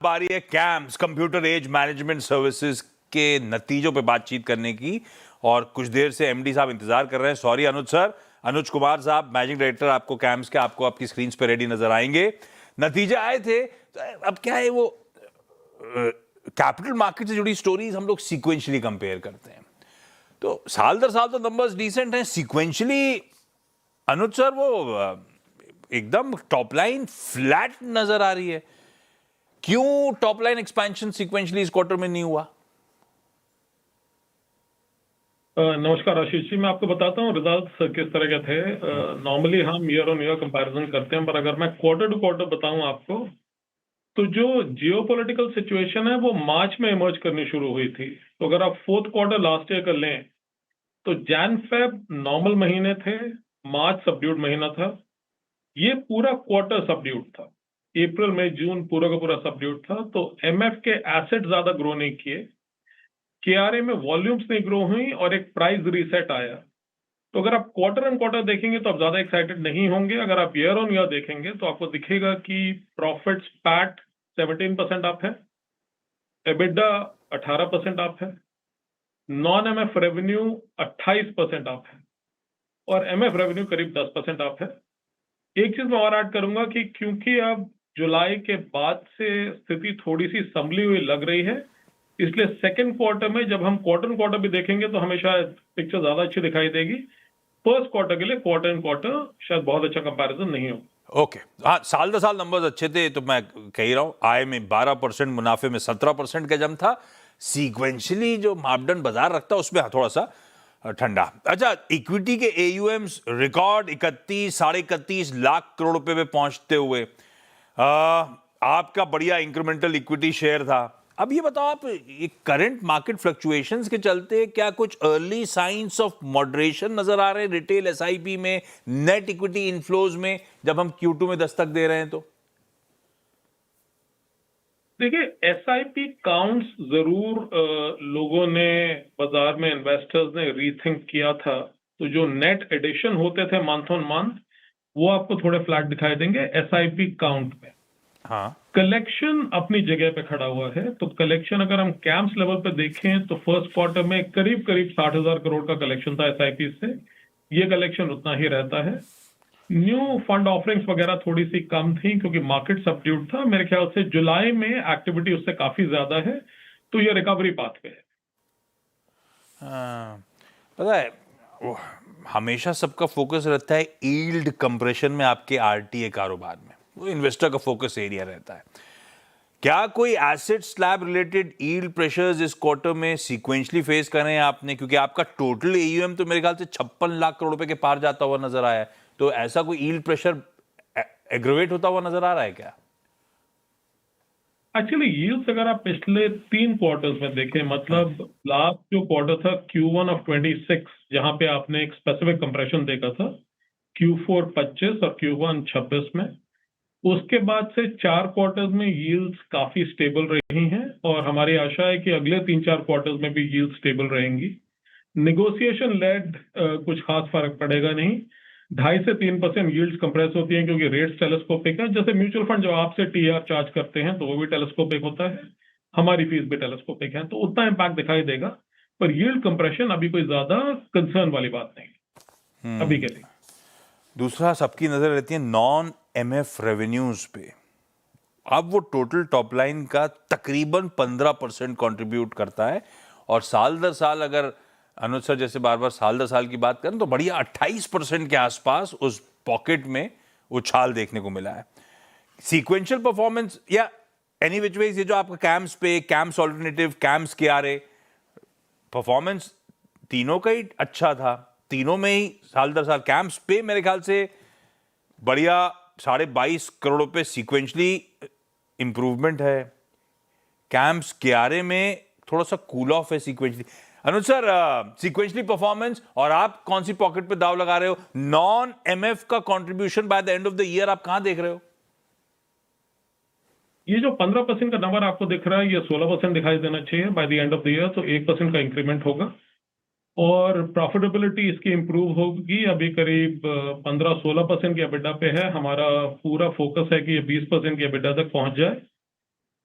बारी है CAMS computer age management services के नतीजों पे बातचीत करने की। और कुछ देर से एमडी साहब इंतजार कर रहे हैं। सॉरी अनुज सर, अनुज कुमार साहब मैनेजिंग डायरेक्टर आपको कैम्स के, आपको आपकी स्क्रीन पे रेडी नजर आएंगे। नतीजे आए थे। अब क्या है, वो कैपिटल मार्केट से जुड़ी स्टोरीज हम लोग सीक्वेंशियली कंपेयर करते हैं, तो साल दर साल तो नंबर्स डिसेंट हैं। सीक्वेंशियली अनुज सर वो एकदम टॉप लाइन फ्लैट नजर आ रही है। क्यों टॉप लाइन एक्सपेंशन सीक्वेंशियली इस क्वार्टर में नहीं हुआ? नमस्कार आशीष जी, मैं आपको बताता हूँ रिजल्ट्स किस तरह के थे। नॉर्मली हम ईयर ऑन ईयर कंपैरिजन करते हैं, पर अगर मैं क्वार्टर टू क्वार्टर बताऊं आपको, तो जो जियोपॉलिटिकल सिचुएशन है वो मार्च में इमर्ज करनी शुरू हुई थी। तो अगर आप फोर्थ क्वार्टर लास्ट ईयर कर लें तो जैन फेब नॉर्मल महीने थे, मार्च सबड्यूड महीना था, ये पूरा क्वार्टर सबड्यूड था। अप्रैल मई जून पूरा का पूरा सबड्यूड था। तो एमएफ के एसेट ज्यादा ग्रो नहीं किए, केआरए में वॉल्यूम्स नहीं ग्रो हुई और एक प्राइस रीसेट आया। तो अगर आप क्वार्टर एंड क्वार्टर देखेंगे तो आप ज्यादा एक्साइटेड नहीं होंगे। अगर आप ईयर ऑन ईयर देखेंगे तो आपको दिखेगा कि प्रॉफिट्स पैट 17% अप है, एबिडा 18% अप है, नॉन एमएफ रेवेन्यू 28% अप है और एमएफ रेवेन्यू करीब 10% अप है। एक चीज मैं और ऐड करूंगा कि क्योंकि अब जुलाई के बाद से स्थिति थोड़ी सी संभली हुई लग रही है, इसलिए सेकंड क्वार्टर में जब हम क्वार्टर भी देखेंगे तो हमें शायद पिक्चर ज्यादा अच्छी दिखाई देगी। फर्स्ट क्वार्टर के लिए क्वार्टर एंड क्वार्टर शायद बहुत अच्छा कंपैरिजन नहीं हो। ओके, हाँ, साल दर साल नंबर्स अच्छे थे, तो मैं कह ही रहा हूं आय में 12%, मुनाफे में 17% का जम था। सीक्वेंशियली जो मापदंड बाजार रखता है उसमें थोड़ा सा ठंडा। अच्छा, इक्विटी के एयूएम्स रिकॉर्ड 31-31.5 लाख करोड़ रुपए पे पहुंचते हुए आपका बढ़िया इंक्रीमेंटल इक्विटी शेयर था। अब ये बताओ आप, ये करंट मार्केट फ्लक्चुएशंस के चलते क्या कुछ अर्ली साइंस ऑफ मॉडरेशन नजर आ रहे हैं रिटेल एसआईपी में, नेट इक्विटी इनफ्लोज में, जब हम Q2 में दस्तक दे रहे हैं? तो देखिए, एसआईपी काउंट्स जरूर लोगों ने, बाजार में इन्वेस्टर्स ने रीथिंक किया था। तो जो नेट एडिशन होते थे मंथ ऑन मंथ, वो आपको थोड़े फ्लैट दिखाई देंगे एसआईपी काउंट में। हाँ, कलेक्शन अपनी जगह पे खड़ा हुआ है। तो कलेक्शन अगर हम कैंप्स लेवल पे देखें तो फर्स्ट क्वार्टर में करीब करीब 60,000 करोड़ का कलेक्शन था एसआईपी से। ये कलेक्शन उतना ही रहता है। न्यू फंड ऑफरिंग्स वगैरह थोड़ी सी कम थी क्योंकि मार्केट सबड्यूड था। मेरे ख्याल से जुलाई में एक्टिविटी उससे काफी ज्यादा है, तो ये रिकवरी पाथ पे है। पता है, हमेशा सबका फोकस रहता है यील्ड कंप्रेशन में, आपके आरटीए कारोबार में वो इन्वेस्टर का फोकस एरिया रहता है। क्या कोई asset slab related yield pressures इस क्वार्टर में सीक्वेंशली फेस कर रहे हैं आपने? क्योंकि आपका टोटल एयूएम तो मेरे ख्याल से 56 लाख करोड़ रुपए के पार जाता हुआ नजर आया है। तो ऐसा कोई यील्ड प्रेशर एग्रोवेट होता हुआ नजर आ रहा है क्या? एक्चुअली यील्ड्स अगर आप पिछले 3 क्वार्टर्स में देखें, मतलब लास्ट जो क्वार्टर था Q1 ऑफ 26, जहां पे आपने एक स्पेसिफिक कंप्रेशन देखा था, Q4 25 और Q1 26 में, उसके बाद से 4 क्वार्टर्स में यील्ड्स काफी स्टेबल रही हैं और हमारी आशा है कि अगले 3-4 क्वार्टर्स में भी यील्ड स्टेबल रहेंगी। नेगोशिएशन लेड कुछ खास फर्क पड़ेगा नहीं। 2.5 से 3% यील्ड्स कंप्रेस होती हैं क्योंकि रेट्स टेलीस्कोपिक है। जैसे म्यूचुअल फंड जो आपसे टीआर चार्ज करते हैं तो वो भी टेलीस्कोपिक होता है, हमारी फीस भी टेलीस्कोपिक है, तो उतना इम्पैक्ट दिखाई देगा। पर यील्ड कंप्रेशन अभी कोई ज्यादा कंसर्न वाली बात नहीं अभी के लिए। दूसरा, सबकी नजर रहती है नॉन एमएफ रेवेन्यूज पे। अब वो टोटल टॉप लाइन का तकरीबन 15% कंट्रीब्यूट करता है, और साल दर साल अगर अनुज सर जैसे बार बार साल दर साल की बात करें तो बढ़िया 28% के आसपास उस पॉकेट में उछाल देखने को मिला है। सीक्वेंशियल परफॉर्मेंस या एनी विच वेज, ये जो आपका कैम्स पे, camps alternative, camps KRA, performance तीनों का ही अच्छा था। तीनों में ही साल दर साल कैम्स पे मेरे ख्याल से बढ़िया 22.5 करोड़ रुपए सीक्वेंशली इंप्रूवमेंट है। कैम्प्स केआरए में थोड़ा सा कूल ऑफ है सीक्वेंशली। अनुज सर, सीक्वेंशली परफॉर्मेंस, और आप कौन सी पॉकेट पे दाव लगा रहे हो? नॉन एमएफ का contribution by the end of the year आप कहां देख रहे हो? ये जो 15% का नंबर आपको दिख रहा है, ये 16% दिखाई देना चाहिए by the end of the year. तो 1% का इंक्रीमेंट होगा और प्रॉफिटेबिलिटी इसकी इंप्रूव होगी। अभी करीब 15-16% की एबिडा पे है। हमारा पूरा फोकस है कि ये 20% की एबिडा तक पहुंच जाए।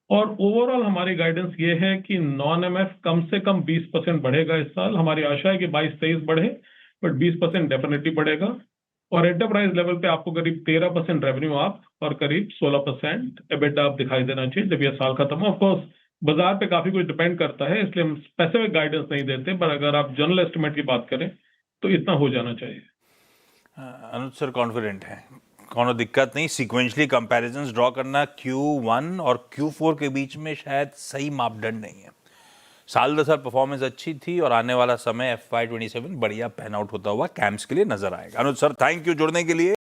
और ओवरऑल हमारी गाइडेंस ये है कि नॉन एमएफ कम से कम 20% बढ़ेगा इस साल। हमारी आशा है कि 22-23 बढ़े, बट 20% डेफिनेटली बढ़ेगा। और एंटरप्राइज लेवल पे आपको करीब 13% रेवेन्यू आप और करीब 16% एबिटा आप दिखाई देना चाहिए जब यह साल खत्म हो। ऑफकोर्स बाजार पे काफी कुछ डिपेंड करता है, इसलिए हम स्पेसिफिक गाइडेंस नहीं देते, पर अगर आप जनरल एस्टिमेट की बात करें तो इतना हो जाना चाहिए। अनुज सर कॉन्फिडेंट है, कोनो दिक्कत नहीं। सीक्वेंशली कंपैरिजंस ड्रॉ करना Q1 और Q4 के बीच में शायद सही मापदंड नहीं है। साल दर साल परफॉर्मेंस अच्छी थी और आने वाला समय FY27 बढ़िया पैन आउट होता हुआ कैंप्स के लिए नजर आएगा। अनुज सर, थैंक यू जुड़ने के लिए।